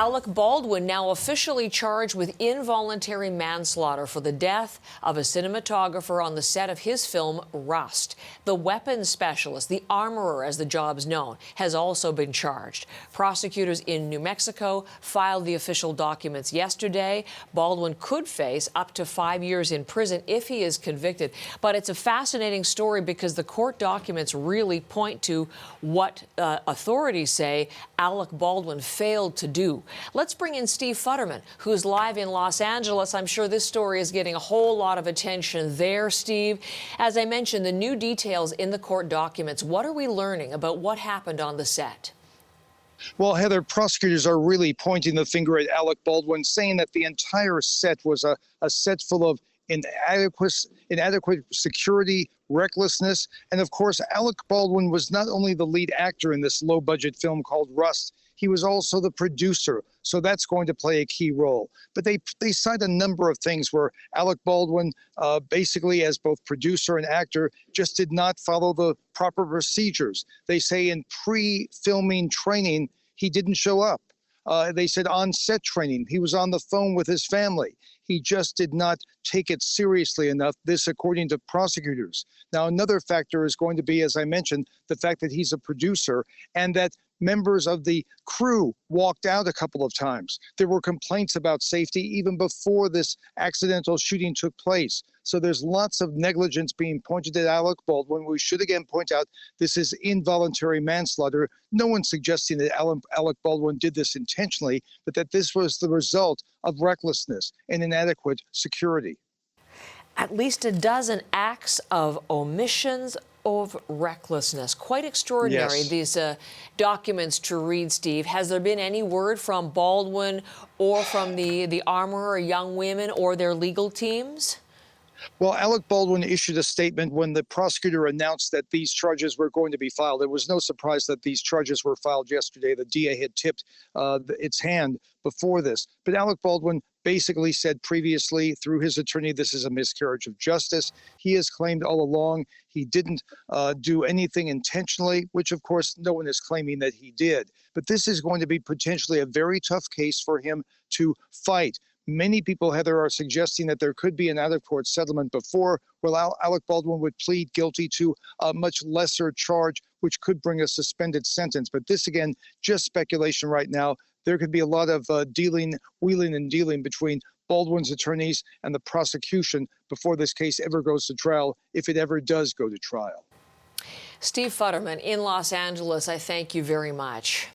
Alec Baldwin now officially charged with involuntary manslaughter for the death of a cinematographer on the set of his film Rust. The weapons specialist, the armorer as the job's known, has also been charged. Prosecutors in New Mexico filed the official documents yesterday. Baldwin could face up to 5 years in prison if he is convicted. But it's a fascinating story because the court documents really point to what authorities say Alec Baldwin failed to do. Let's bring in Steve Futterman, who's live in Los Angeles. I'm sure this story is getting a whole lot of attention there, Steve. As I mentioned, the new details in the court documents. What are we learning about what happened on the set? Well, Heather, prosecutors are really pointing the finger at Alec Baldwin, saying that the entire set was a set full of inadequate security, recklessness. And of course, Alec Baldwin was not only the lead actor in this low-budget film called Rust, he was also the producer. So that's going to play a key role. But they cite a number of things where Alec Baldwin, basically as both producer and actor, just did not follow the proper procedures. They say in pre-filming training, he didn't show up. They said on-set training, he was on the phone with his family. He just did not take it seriously enough, this according to prosecutors. Now, another factor is going to be, as I mentioned, the fact that he's a producer and that members of the crew walked out a couple of times. There were complaints about safety even before this accidental shooting took place. So there's lots of negligence being pointed at Alec Baldwin. We should again point out this is involuntary manslaughter. No one's suggesting that Alec Baldwin did this intentionally, but that this was the result of recklessness and inadequate security. At least a dozen acts of omissions of recklessness. Quite extraordinary, Yes. These documents to read, Steve. Has there been any word from Baldwin or from the armorer, young women, or their legal teams? Well, Alec Baldwin issued a statement when the prosecutor announced that these charges were going to be filed. It was no surprise that these charges were filed yesterday. The DA had tipped its hand before this. But Alec Baldwin basically said previously through his attorney, this is a miscarriage of justice. He has claimed all along he didn't do anything intentionally, which of course no one is claiming that he did. But this is going to be potentially a very tough case for him to fight. Many people, Heather, are suggesting that there could be an out-of-court settlement before, well, Alec Baldwin would plead guilty to a much lesser charge, which could bring a suspended sentence. But this, again, just speculation right now. There could be a lot of wheeling and dealing between Baldwin's attorneys and the prosecution before this case ever goes to trial, if it ever does go to trial. Steve Futterman in Los Angeles, I thank you very much.